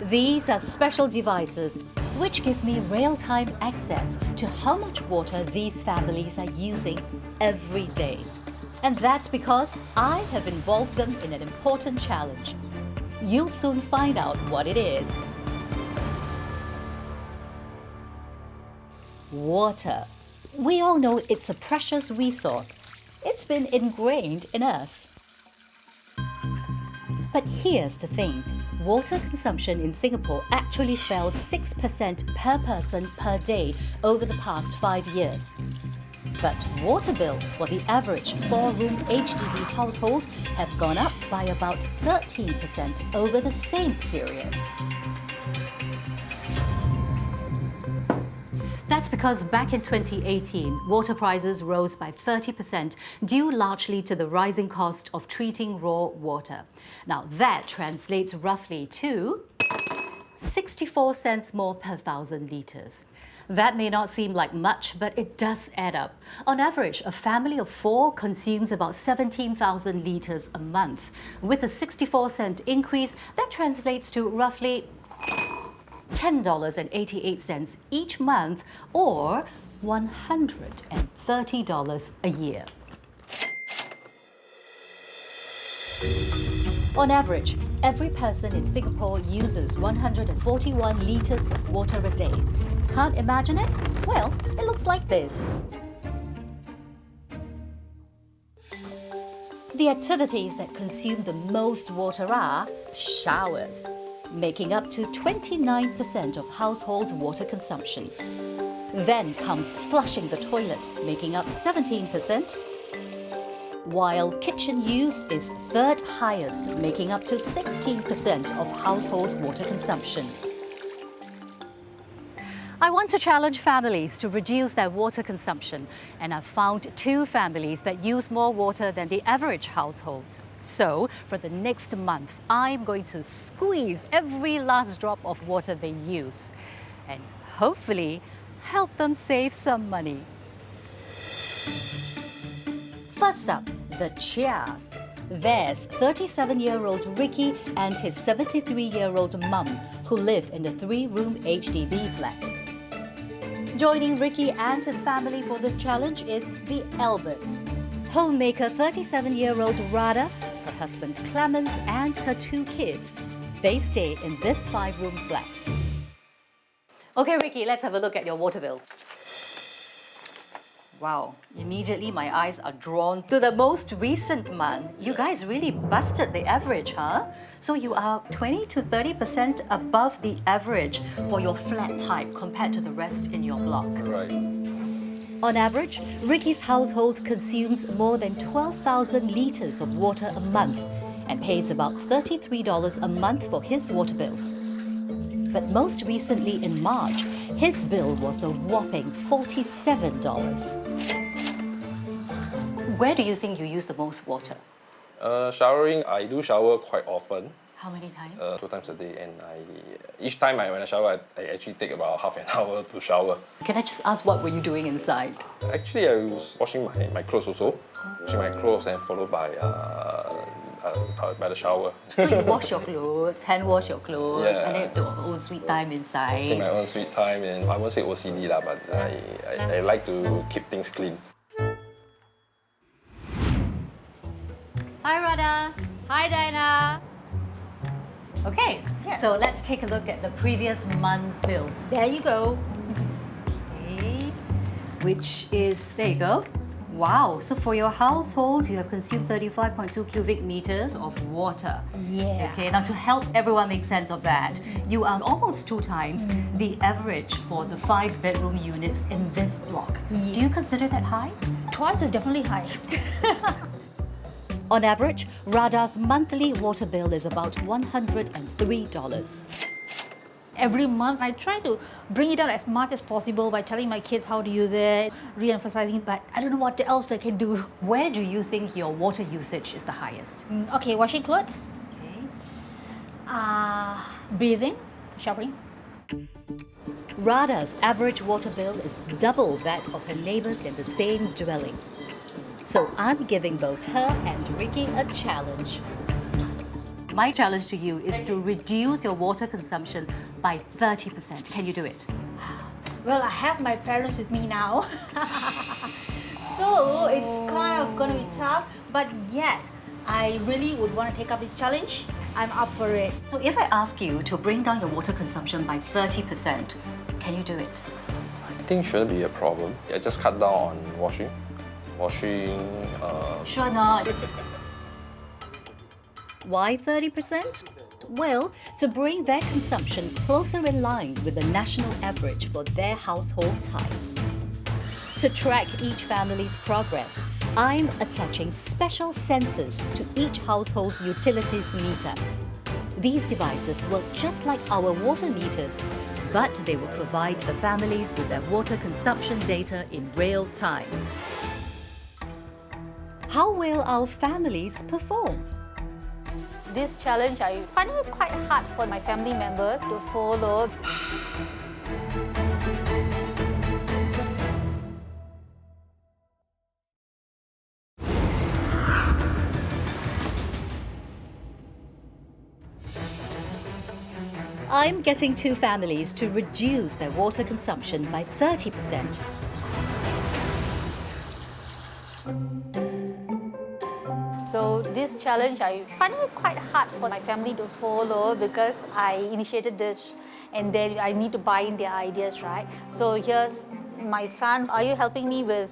These are special devices which give me real-time access to how much water these families are using every day. And that's because I have involved them in an important challenge. You'll soon find out what it is. Water. We all know it's a precious resource. It's been ingrained in us. But here's the thing. Water consumption in Singapore actually fell 6% per person per day over the past 5 years. But water bills for the average 4-room HDB household have gone up by about 13% over the same period. That's because back in 2018, water prices rose by 30%, due largely to the rising cost of treating raw water. Now that translates roughly to 64 cents more per 1,000 litres. That may not seem like much, but it does add up. On average, a family of 4 consumes about 17,000 litres a month. With a 64-cent increase, that translates to roughly $10.88 each month, or $130 a year. On average, every person in Singapore uses 141 litres of water a day. Can't imagine it? Well, it looks like this. The activities that consume the most water are showers, making up to 29% of household water consumption. Then comes flushing the toilet, making up 17%, while kitchen use is third highest, making up to 16% of household water consumption. I want to challenge families to reduce their water consumption, and I've found 2 families that use more water than the average household. So, for the next month, I'm going to squeeze every last drop of water they use and hopefully help them save some money. First up, the Chias. There's 37-year-old Ricky and his 73-year-old mum who live in a 3-room HDB flat. Joining Ricky and his family for this challenge is the Alberts. Homemaker 37-year-old Radha, her husband Clemens and her 2 kids. They stay in this 5-room flat. Okay, Ricky, let's have a look at your water bills. Wow, immediately my eyes are drawn to the most recent month. You guys really busted the average, huh? So you are 20 to 30% above the average for your flat type compared to the rest in your block. Right. On average, Ricky's household consumes more than 12,000 litres of water a month and pays about $33 a month for his water bills. But most recently in March, his bill was a whopping $47. Where do you think you use the most water? Showering, I do shower quite often. How many times? 2 times a day, and each time when I shower, I actually take about half an hour to shower. Can I just ask, what were you doing inside? Actually, I was washing my clothes also. Washing my clothes and followed by the shower. So you wash your clothes, hand wash your clothes, Yeah. and then you have your own sweet time Take inside. my own sweet time, and I won't say OCD lah, but I like to keep things clean. Hi, Radha. Hi, Diana. Okay, so let's take a look at the previous month's bills. There you go. Okay, which is, there you go. Wow, so for your household, you have consumed 35.2 cubic meters of water. Yeah. Okay, now to help everyone make sense of that, you are almost 2 times the average for the 5-bedroom units in this block. Do you consider that high? Twice is definitely high. On average, Radha's monthly water bill is about $103. Every month, I try to bring it down as much as possible by telling my kids how to use it, re-emphasizing it, but I don't know what else they can do. Where do you think your water usage is the highest? Okay, washing clothes, Okay. breathing, showering. Radha's average water bill is double that of her neighbours in the same dwelling. So I'm giving both her and Ricky a challenge. My challenge to you is to reduce your water consumption by 30%. Can you do it? Well, I have my parents with me now. So it's kind of going to be tough, but yet I really would want to take up this challenge. I'm up for it. So if I ask you to bring down your water consumption by 30%, can you do it? I think shouldn't be a problem. I just cut down on washing. Sure not. Why 30%? Well, to bring their consumption closer in line with the national average for their household type. To track each family's progress, I'm attaching special sensors to each household's utilities meter. These devices work just like our water meters, but they will provide the families with their water consumption data in real time. How will our families perform? This challenge, I find it quite hard for my family members to follow. I'm getting two families to reduce their water consumption by 30%. So this challenge, I find it quite hard for my family to follow because I initiated this and then I need to buy in their ideas, right? So here's my son. Are you helping me with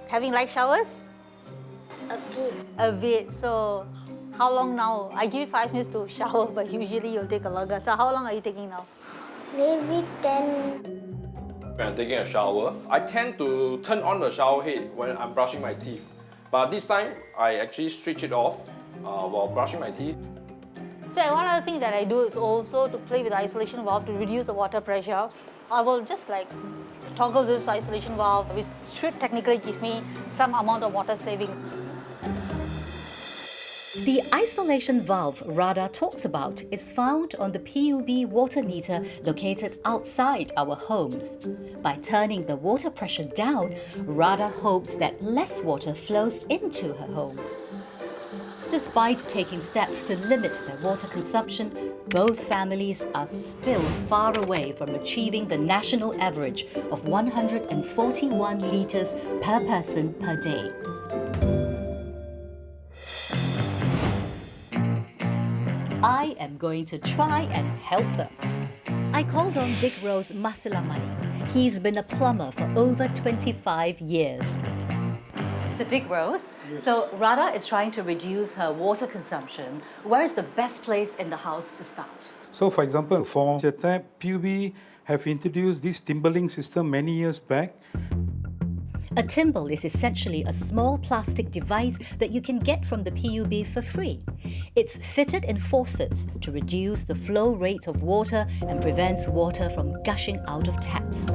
having light showers? A bit. A bit. So how long now? I give you 5 minutes to shower, but usually you'll take a longer. So how long are you taking now? Maybe 10. When I'm taking a shower, I tend to turn on the shower head when I'm brushing my teeth. But this time, I actually switch it off while brushing my teeth. So one other thing that I do is also to play with the isolation valve to reduce the water pressure. I will just like toggle this isolation valve, which should technically give me some amount of water saving. The isolation valve Radha talks about is found on the PUB water meter located outside our homes. By turning the water pressure down, Radha hopes that less water flows into her home. Despite taking steps to limit their water consumption, both families are still far away from achieving the national average of 141 litres per person per day. I am going to try and help them. I called on Dick Rose Masilamani. He's been a plumber for over 25 years. Mr. Dick Rose, so Radha is trying to reduce her water consumption. Where is the best place in the house to start? So, for example, for the tap, PUB have introduced this timbering system many years back. A timble is essentially a small plastic device that you can get from the PUB for free. It's fitted in faucets to reduce the flow rate of water and prevents water from gushing out of taps.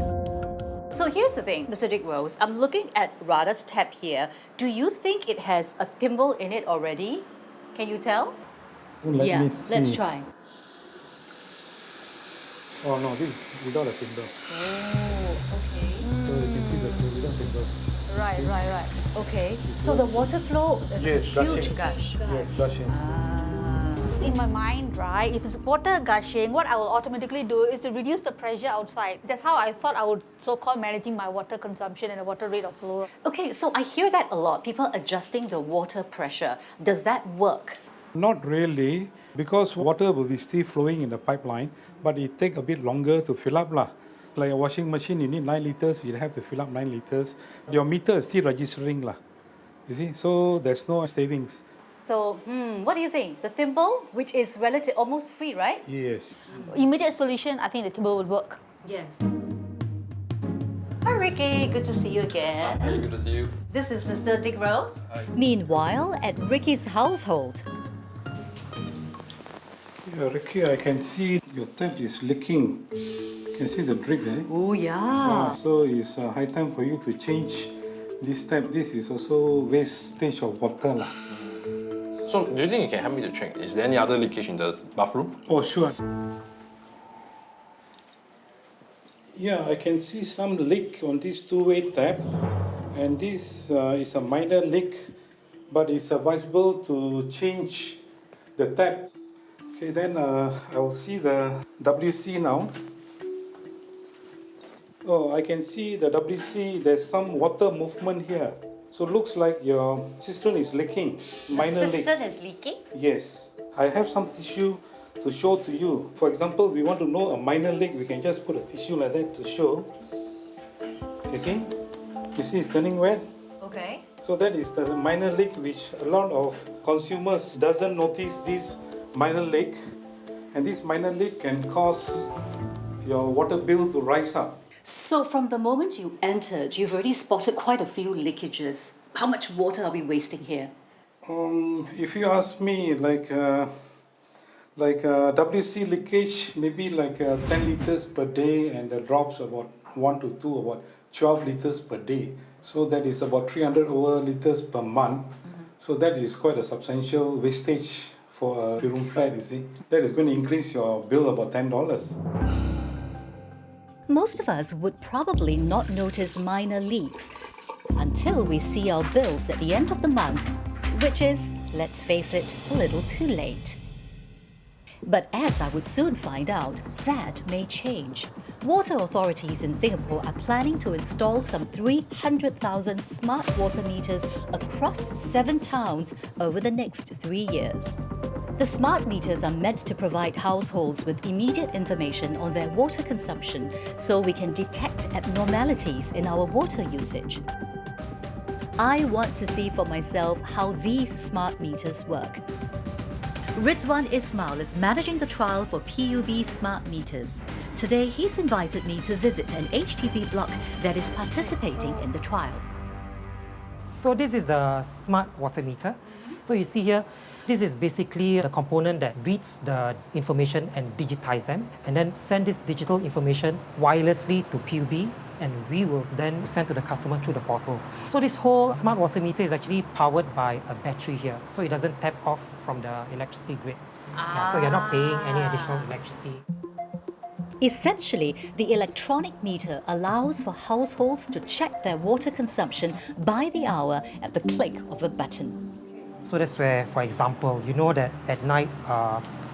So here's the thing, Mr. Dick Rose. I'm looking at Radha's tap here. Do you think it has a thimble in it already? Can you tell? Let me see. Let's try. Oh no, this is without a timber. Oh, okay. So you can see the without timber. Right. Okay. So the water flow is Yes, a huge gushing. gush. Yes, gushing. In my mind, right, if it's water gushing, what I will automatically do is to reduce the pressure outside. That's how I thought I would so-called managing my water consumption and the water rate of flow. Okay, so I hear that a lot. People adjusting the water pressure. Does that work? Not really, because water will be still flowing in the pipeline, but it take a bit longer to fill up lah. Like a washing machine, you need 9 liters, you have to fill up 9 liters. Your meter is still registering lah. You see, so there's no savings. So, what do you think? The thimble, which is relative, almost free, right? Yes. Immediate solution, I think the timber would work. Yes. Hi, Ricky. Good to see you again. Very good to see you. This is Mr. Dick Rose. Hi. Meanwhile, at Ricky's household, Yeah, Ricky, I can see your tap is leaking. You can see the drip, is it? oh yeah. So it's high time for you to change this tap. This is also wastage of water lah. So, do you think you can help me to check? Is there any other leakage in the bathroom? Oh, sure. Yeah, I can see some leak on this two-way tap, and this is a minor leak, but it's advisable to change the tap. Okay, then I will see the WC now. Oh, I can see the WC, there's some water movement here. So looks like your cistern is leaking. Minor leak. Cistern is leaking? Yes. I have some tissue to show to you. For example, we want to know a minor leak, we can just put a tissue like that to show. You see? You see it's turning wet? Okay. So that is the minor leak which a lot of consumers doesn't notice this minor leak. And this minor leak can cause your water bill to rise up. So from the moment you entered, you've already spotted quite a few leakages. How much water are we wasting here? If you ask me, like WC leakage, maybe like 10 liters per day, and the drops about 1 to 2, about 12 liters per day. So that is about 300 over liters per month. So that is quite a substantial wastage for a 3-room flat, you see. That is going to increase your bill about $10. Most of us would probably not notice minor leaks until we see our bills at the end of the month, which is, let's face it, a little too late. But as I would soon find out, that may change. Water authorities in Singapore are planning to install some 300,000 smart water meters across 7 towns over the next 3 years. The smart meters are meant to provide households with immediate information on their water consumption so we can detect abnormalities in our water usage. I want to see for myself how these smart meters work. Rizwan Ismail is managing the trial for PUB smart meters. Today, he's invited me to visit an HDB block that is participating in the trial. So this is the smart water meter. So you see here, this is basically the component that reads the information and digitize them, and then send this digital information wirelessly to PUB, and we will then send to the customer through the portal. So this whole smart water meter is actually powered by a battery here, so it doesn't tap off from the electricity grid. Yeah, so you're not paying any additional electricity. Essentially, the electronic meter allows for households to check their water consumption by the hour at the click of a button. So that's where, for example, you know that at night,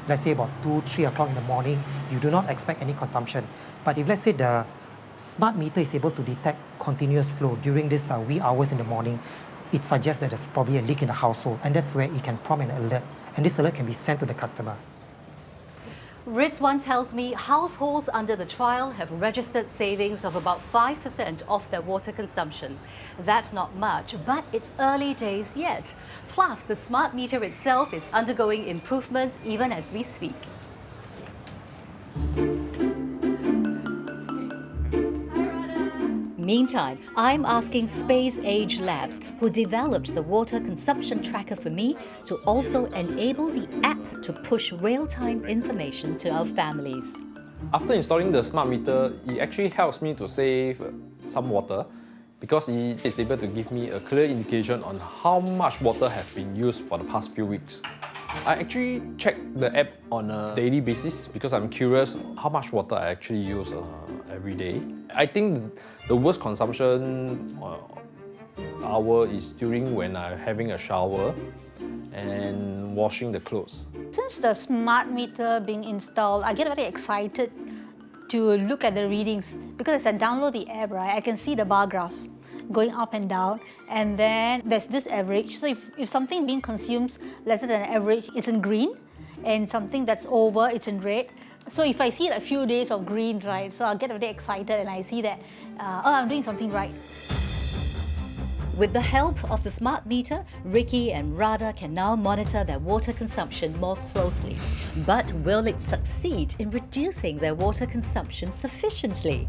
let's say about 2, 3 o'clock in the morning, you do not expect any consumption. But if let's say the smart meter is able to detect continuous flow during these wee hours in the morning, it suggests that there's probably a leak in the household, and that's where it can prompt an alert, and this alert can be sent to the customer. Rizwan tells me households under the trial have registered savings of about 5% off their water consumption. That's not much, but it's early days yet. Plus, the smart meter itself is undergoing improvements even as we speak. Meantime, I'm asking Space Age Labs, who developed the water consumption tracker for me, to also enable the app to push real-time information to our families. After installing the smart meter, it actually helps me to save some water because it is able to give me a clear indication on how much water has been used for the past few weeks. I actually check the app on a daily basis because I'm curious how much water I actually use every day. I think the worst consumption hour is during when I'm having a shower and washing the clothes. Since the smart meter being installed, I get very excited to look at the readings because as I download the app, right, I can see the bar graphs going up and down, and then there's this average. So if something being consumed lesser than average, it's in green, and something that's over, it's in red. So if I see a few days of green, right, so I'll get very excited and I see that, oh, I'm doing something right. With the help of the smart meter, Ricky and Radha can now monitor their water consumption more closely. But will it succeed in reducing their water consumption sufficiently?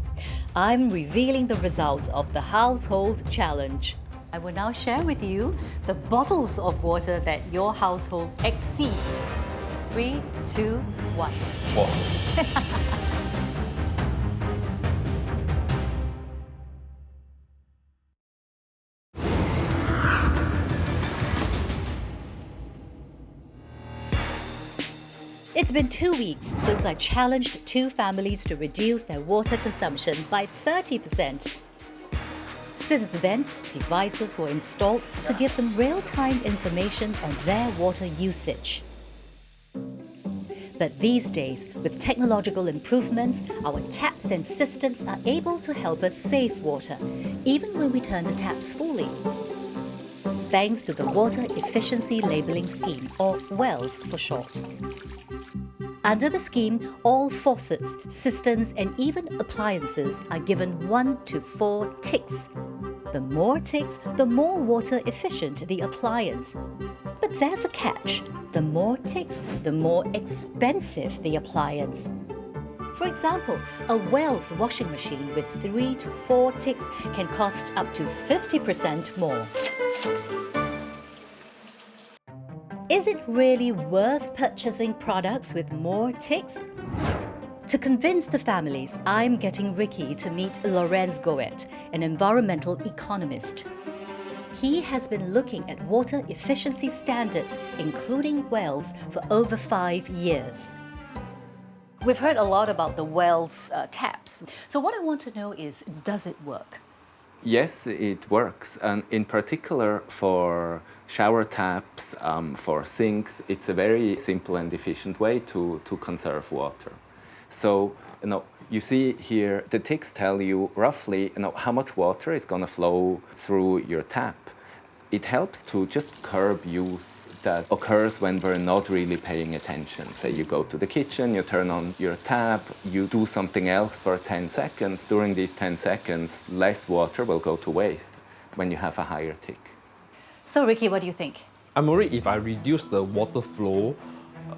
I'm revealing the results of the Household Challenge. I will now share with you the bottles of water that your household exceeds. 3, 2, 1. Wow. It's been 2 weeks since I challenged 2 families to reduce their water consumption by 30%. Since then, devices were installed to give them real-time information on their water usage. But these days, with technological improvements, our taps and cisterns are able to help us save water, even when we turn the taps fully. Thanks to the Water Efficiency Labelling Scheme, or WELS for short. Under the scheme, all faucets, cisterns and even appliances are given 1 to 4 ticks. The more ticks, the more water efficient the appliance. But there's a catch. The more ticks, the more expensive the appliance. For example, a WELS washing machine with 3 to 4 ticks can cost up to 50% more. Is it really worth purchasing products with more ticks? To convince the families, I'm getting Ricky to meet Lorenz Goet, an environmental economist. He has been looking at water efficiency standards, including WELS, for over 5 years. We've heard a lot about the WELS taps. So what I want to know is, does it work? Yes, it works, and in particular for shower taps, for sinks, it's a very simple and efficient way to conserve water. So, you see here, the ticks tell you roughly, how much water is going to flow through your tap. It helps to just curb use that occurs when we're not really paying attention. Say you go to the kitchen, you turn on your tap, you do something else for 10 seconds. During these 10 seconds, less water will go to waste when you have a higher tick. So Ricky, what do you think? I'm worried if I reduce the water flow,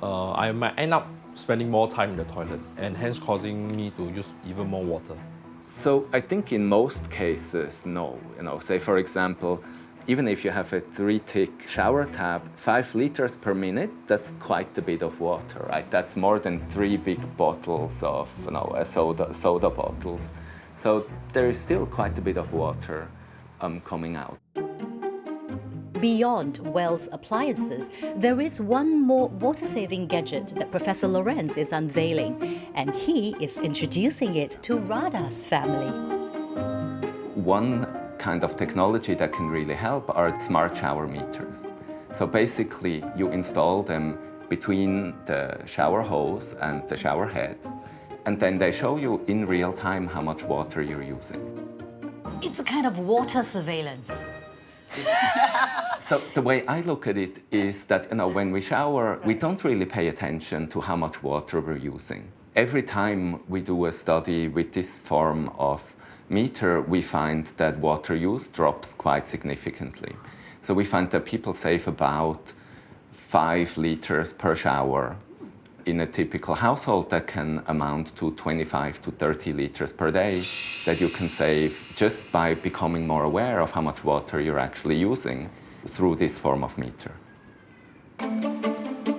I might end up spending more time in the toilet and hence causing me to use even more water. So I think in most cases, no. Say for example, even if you have a 3-tick shower tap, 5 liters per minute, that's quite a bit of water, right? That's more than 3 big bottles of soda bottles. So there is still quite a bit of water coming out. Beyond WELS appliances, there is one more water-saving gadget that Professor Lorenz is unveiling, and he is introducing it to Radha's family. One kind of technology that can really help are smart shower meters. So basically, you install them between the shower hose and the shower head, and then they show you in real time how much water you're using. It's a kind of water surveillance. So the way I look at it is that when we shower, we don't really pay attention to how much water we're using. Every time we do a study with this form of meter, we find that water use drops quite significantly. So we find that people save about 5 liters per shower. In a typical household, that can amount to 25 to 30 liters per day that you can save just by becoming more aware of how much water you're actually using through this form of meter.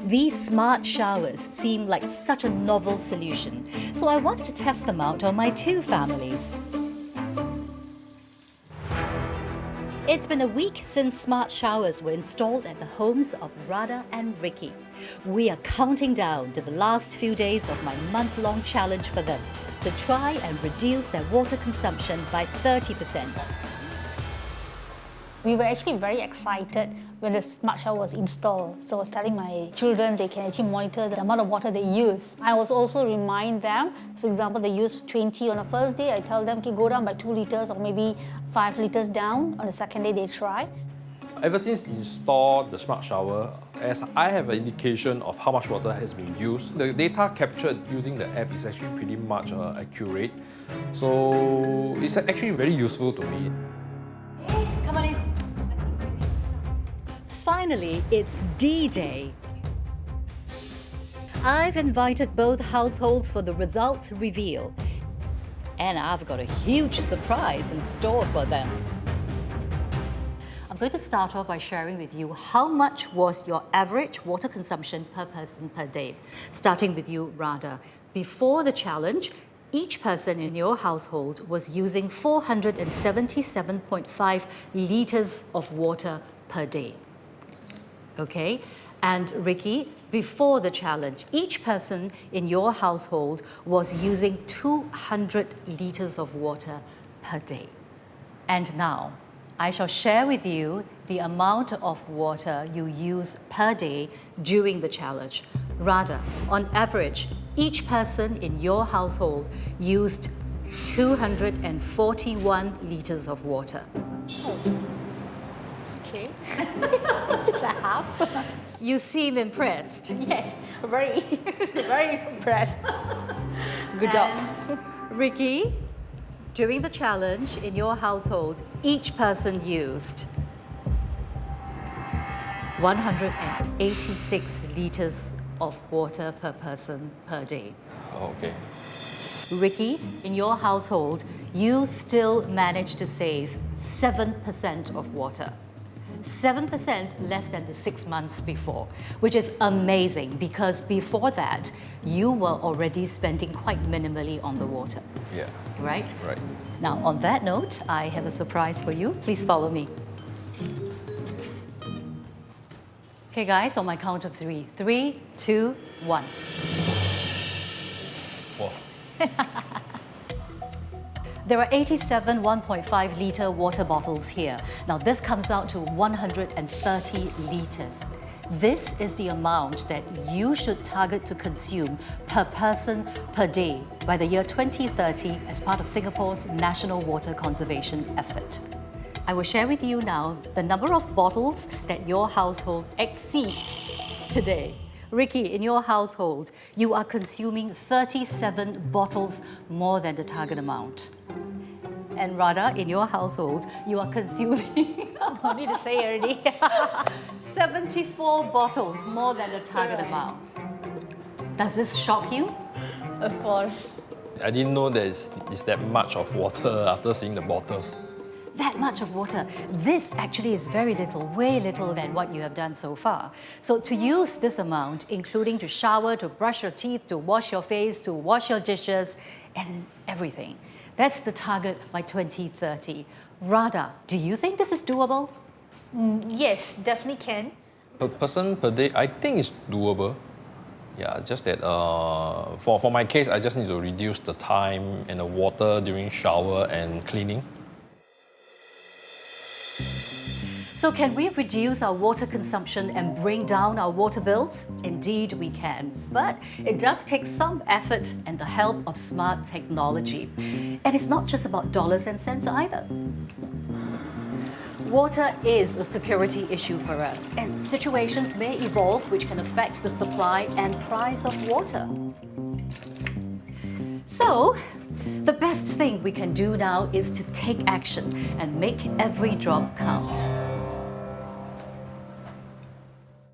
These smart showers seem like such a novel solution, so I want to test them out on my 2 families. It's been a week since smart showers were installed at the homes of Radha and Ricky. We are counting down to the last few days of my month-long challenge for them to try and reduce their water consumption by 30%. We were actually very excited when the smart shower was installed. So I was telling my children they can actually monitor the amount of water they use. I was also remind them, for example, they use 20 on the first day, I tell them, okay, go down by 2 liters or maybe 5 liters down. On the second day, they try. Ever since installed the smart shower, as I have an indication of how much water has been used, the data captured using the app is actually pretty much accurate. So it's actually very useful to me. Come on in. Finally, it's D-Day. I've invited both households for the results reveal. And I've got a huge surprise in store for them. I'm going to start off by sharing with you how much was your average water consumption per person per day. Starting with you, Radha. Before the challenge, each person in your household was using 477.5 liters of water per day. Okay? And Ricky, before the challenge, each person in your household was using 200 liters of water per day. And now, I shall share with you the amount of water you use per day during the challenge. Rather, on average, each person in your household used 241 liters of water. Okay. Is that half? You seem impressed. Yes, very, very impressed. Good job. And Ricky, during the challenge in your household, each person used 186 liters of water per person per day. Okay. Ricky, in your household, you still managed to save 7% of water. 7% less than the 6 months before, which is amazing because before that, you were already spending quite minimally on the water, Yeah. right? Right. Now, on that note, I have a surprise for you. Please follow me. Okay, guys, on my count of 3. 3, 2, 1. Wow. There are 87 1.5 litre water bottles here. Now this comes out to 130 litres. This is the amount that you should target to consume per person per day by the year 2030 as part of Singapore's national water conservation effort. I will share with you now the number of bottles that your household exceeds today. Ricky, in your household, you are consuming 37 bottles more than the target amount. And Radha, in your household, you are consuming No need to say already. 74 bottles more than the target Right. amount. Does this shock you? Of course. I didn't know there is that much of water after seeing the bottles. That much of water. This actually is very little, way little than what you have done so far. So to use this amount, including to shower, to brush your teeth, to wash your face, to wash your dishes, and everything. That's the target by 2030. Radha, do you think this is doable? Yes, definitely can. Per person per day, I think it's doable. Yeah, just that for my case, I just need to reduce the time and the water during shower and cleaning. So can we reduce our water consumption and bring down our water bills? Indeed we can, but it does take some effort and the help of smart technology. And it's not just about dollars and cents either. Water is a security issue for us, and situations may evolve which can affect the supply and price of water. So, the best thing we can do now is to take action and make every drop count.